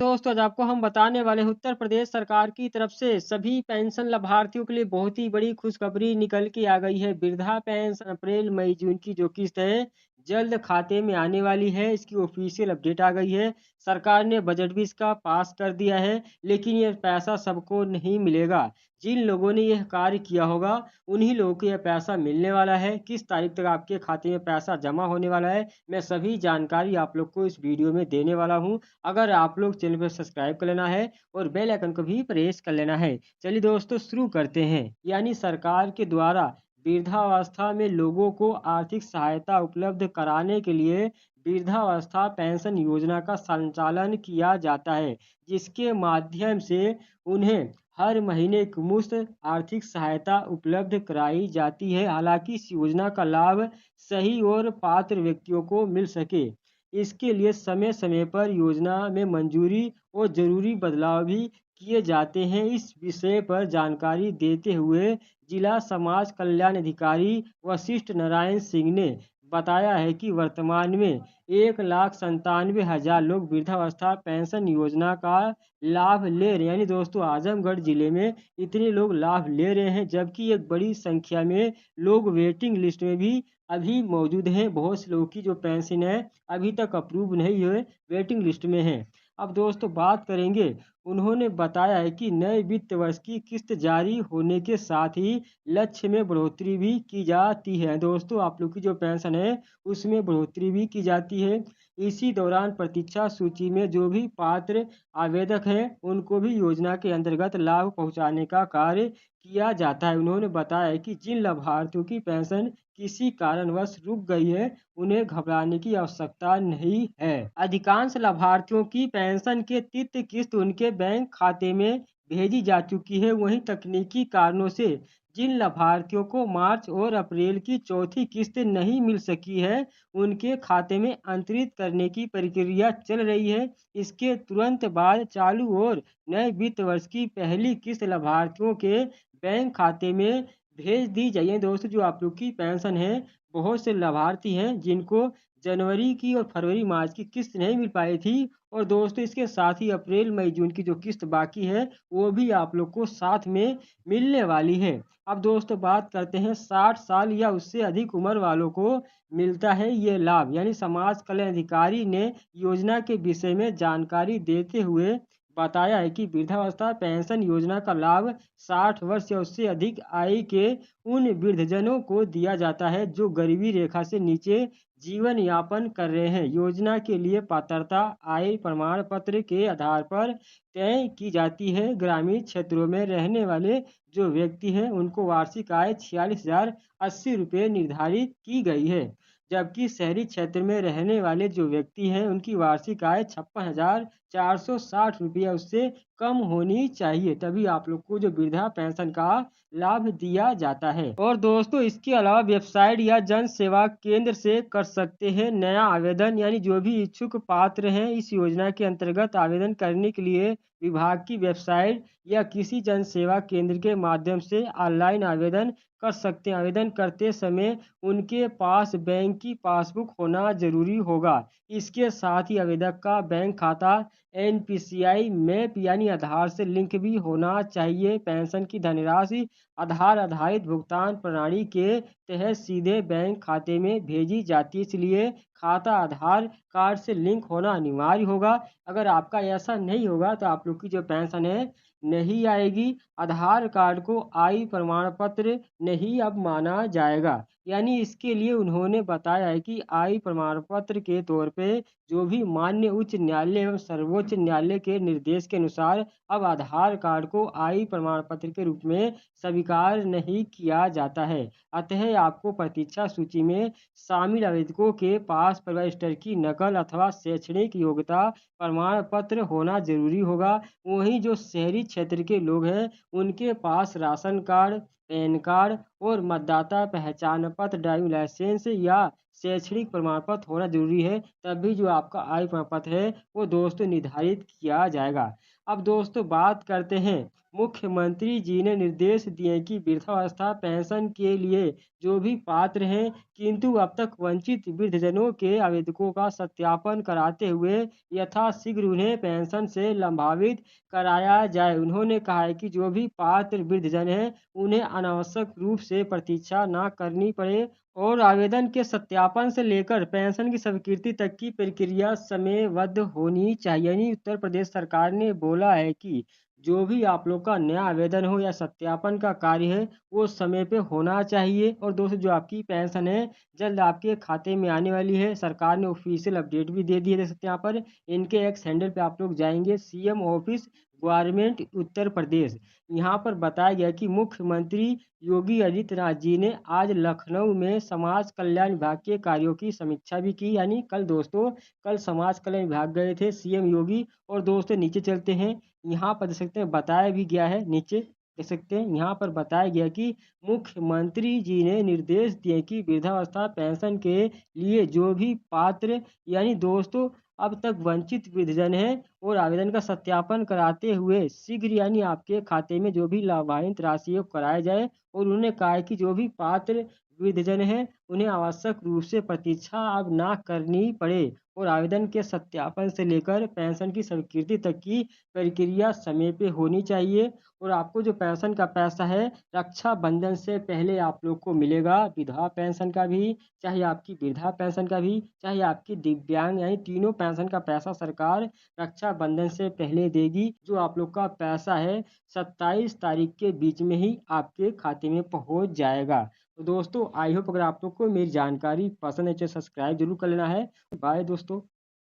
दोस्तों आज आपको हम बताने वाले हैं उत्तर प्रदेश सरकार की तरफ से सभी पेंशन लाभार्थियों के लिए बहुत ही बड़ी खुशखबरी निकल के आ गई है। वृद्धा पेंशन अप्रैल मई जून की जो किस्त है जल्द खाते में आने वाली है। इसकी ऑफिशियल अपडेट आ गई है। सरकार ने बजट भी इसका पास कर दिया है, लेकिन यह पैसा सबको नहीं मिलेगा। जिन लोगों ने यह कार्य किया होगा उन्हीं लोगों को यह पैसा मिलने वाला है। किस तारीख तक आपके खाते में पैसा जमा होने वाला है, मैं सभी जानकारी आप लोग को इस वीडियो में देने वाला हूँ। अगर आप लोग चैनल पर सब्सक्राइब कर लेना है और बेल आइकन को भी प्रेस कर लेना है। चलिए दोस्तों शुरू करते हैं। यानी सरकार के द्वारा वृद्धावस्था में लोगों को आर्थिक सहायता उपलब्ध कराने के लिए वृद्धावस्था पेंशन योजना का संचालन किया जाता है, जिसके माध्यम से उन्हें हर महीने एक मुश्त आर्थिक सहायता उपलब्ध कराई जाती है। हालांकि इस योजना का लाभ सही और पात्र व्यक्तियों को मिल सके, इसके लिए समय समय पर योजना में मंजूरी और जरूरी बदलाव भी किए जाते हैं। इस विषय पर जानकारी देते हुए जिला समाज कल्याण अधिकारी वशिष्ठ नारायण सिंह ने बताया है कि वर्तमान में 1,97,000 लोग वृद्धावस्था पेंशन योजना का लाभ ले रहे हैं। यानी दोस्तों आजमगढ़ जिले में इतने लोग लाभ ले रहे हैं, जबकि एक बड़ी संख्या में लोग वेटिंग लिस्ट में भी अभी मौजूद हैं। बहुत से लोगों की जो पेंशन है अभी तक अप्रूव नहीं हुए, वेटिंग लिस्ट में है। अब दोस्तों बात करेंगे, उन्होंने बताया है कि नए वित्त वर्ष की किस्त जारी होने के साथ ही लक्ष्य में बढ़ोतरी भी की जाती है। दोस्तों आप लोग की जो पेंशन है उसमें बढ़ोतरी भी की जाती है। इसी दौरान प्रतीक्षा सूची में जो भी पात्र आवेदक हैं उनको भी योजना के अंतर्गत लाभ पहुंचाने का कार्य किया जाता है। उन्होंने बताया कि जिन लाभार्थियों की पेंशन किसी कारणवश रुक गई है उन्हें घबराने की आवश्यकता नहीं है। अधिकांश लाभार्थियों की पेंशन के तिथि किस्त उनके बैंक खाते में भेजी जा चुकी है। वहीं तकनीकी कारणों से जिन लाभार्थियों को मार्च और अप्रैल की चौथी किस्त नहीं मिल सकी है उनके खाते में अंतरित करने की प्रक्रिया चल रही है। इसके तुरंत बाद चालू और नए वित्त वर्ष की पहली किस्त लाभार्थियों के बैंक खाते में भेज दी जाइए। दोस्तों जो आप लोग की पेंशन है, बहुत से लाभार्थी हैं जिनको जनवरी की और फरवरी मार्च की किस्त नहीं मिल पाई थी, और दोस्तों इसके साथ ही अप्रैल मई जून की जो किस्त बाकी है वो भी आप लोग को साथ में मिलने वाली है। अब दोस्तों बात करते हैं 60 साल या उससे अधिक उम्र वालों को मिलता है ये लाभ। यानी समाज कल्याण अधिकारी ने योजना के विषय में जानकारी देते हुए बताया है कि वृद्धावस्था पेंशन योजना का लाभ 60 वर्ष या उससे अधिक आयु के उन वृद्धजनों को दिया जाता है जो गरीबी रेखा से नीचे जीवन यापन कर रहे हैं। योजना के लिए पात्रता आय प्रमाण पत्र के आधार पर तय की जाती है। ग्रामीण क्षेत्रों में रहने वाले जो व्यक्ति हैं उनको वार्षिक आय 46,080 रुपये निर्धारित की गई है, जबकि शहरी क्षेत्र में रहने वाले जो व्यक्ति हैं उनकी वार्षिक आय 56,460 रुपये उससे कम होनी चाहिए, तभी आप लोग को जो वृद्धा पेंशन का लाभ दिया जाता है। और दोस्तों इसके अलावा वेबसाइट या जन सेवा केंद्र से कर सकते हैं नया आवेदन। यानी जो भी इच्छुक पात्र हैं इस योजना के अंतर्गत आवेदन करने के लिए विभाग की वेबसाइट या किसी जन सेवा केंद्र के माध्यम से ऑनलाइन आवेदन कर सकते हैं। आवेदन करते समय उनके पास बैंक की पासबुक होना जरूरी होगा। इसके साथ ही आवेदक का बैंक खाता एनपीसीआई मैप यानी आधार से लिंक भी होना चाहिए। पेंशन की धनराशि आधार आधारित भुगतान प्रणाली के तहत सीधे बैंक खाते में भेजी जाती है, इसलिए खाता आधार कार्ड से लिंक होना अनिवार्य होगा। अगर आपका ऐसा नहीं होगा तो आप लोग की जो पेंशन है नहीं आएगी। आधार कार्ड को आयु प्रमाण पत्र नहीं अब माना जाएगा। यानी इसके लिए उन्होंने बताया है कि आयु प्रमाण पत्र के तौर पे जो भी मान्य उच्च न्यायालय एवं सर्वोच्च न्यायालय के निर्देश के अनुसार अब आधार कार्ड को आयु प्रमाण पत्र के रूप में स्वीकार नहीं किया जाता है। अतः आपको प्रतीक्षा सूची में शामिल आवेदकों के पास प्रवेश पत्र की नकल अथवा शैक्षणिक योग्यता प्रमाण पत्र होना जरूरी होगा। वहीं जो शहरी क्षेत्र के लोग हैं उनके पास राशन कार्ड, पैन कार्ड और मतदाता पहचान पत्र, ड्राइविंग लाइसेंस या शैक्षणिक प्रमाण पत्र होना जरूरी है, तभी जो आपका आय प्रमाण पत्र है वो दोस्तों निर्धारित किया जाएगा। अब दोस्तों बात करते हैं मुख्यमंत्री जी ने निर्देश दिए कि वृद्धावस्था पेंशन के लिए जो भी पात्र हैं किंतु अब तक वंचित वृद्धजनों के आवेदकों का सत्यापन कराते हुए यथाशीघ्र उन्हें पेंशन से लाभान्वित कराया जाए। उन्होंने कहा है कि जो भी पात्र वृद्धजन हैं उन्हें अनावश्यक रूप से प्रतीक्षा न करनी पड़े और आवेदन के सत्यापन से लेकर पेंशन की स्वीकृति तक की प्रक्रिया समयबद्ध होनी चाहिए। यानी उत्तर प्रदेश सरकार ने बोला है कि जो भी आप लोग का नया आवेदन हो या सत्यापन का कार्य है वो समय पे होना चाहिए। और दोस्तों जो आपकी पेंशन है जल्द आपके खाते में आने वाली है। सरकार ने ऑफिशियल अपडेट भी दे दी है, देख सकते हैं यहाँ पर। इनके एक्स हैंडल पे आप लोग जाएंगे, CM office government Uttar Pradesh. यहाँ पर बताया गया कि मुख्यमंत्री योगी आदित्यनाथ जी ने आज लखनऊ में समाज कल्याण विभाग के कार्यों की समीक्षा भी की। यानी कल दोस्तों, कल समाज कल्याण विभाग गए थे सीएम योगी। और दोस्तों नीचे चलते हैं, यहाँ पर देख सकते हैं बताया भी गया है, नीचे देख सकते हैं यहाँ पर बताया गया कि मुख्यमंत्री जी ने निर्देश दिए कि वृद्धावस्था पेंशन के लिए जो भी पात्र यानी दोस्तों अब तक वंचित वृद्धजन हैं और आवेदन का सत्यापन कराते हुए शीघ्र यानी आपके खाते में जो भी लाभांश राशि है कराया जाए। और उन्होंने कहा है कि जो भी पात्र वृद्धजन हैं उन्हें आवश्यक रूप से प्रतीक्षा अब ना करनी पड़े और आवेदन के सत्यापन से लेकर पेंशन की स्वीकृति तक की प्रक्रिया समय पे होनी चाहिए। और आपको जो पेंशन का पैसा है रक्षाबंधन से पहले आप लोग को मिलेगा। विधवा पेंशन का भी, चाहे आपकी वृद्धा पेंशन का भी, चाहे आपकी दिव्यांग, यानी तीनों पेंशन का पैसा सरकार रक्षाबंधन से पहले देगी। जो आप लोग का पैसा है 27 तारीख के बीच में ही आपके खाते में पहुंच जाएगा। तो दोस्तों आई होप अगर आप लोग को मेरी जानकारी पसंद है तो सब्सक्राइब जरूर कर लेना है। बाय दोस्तों।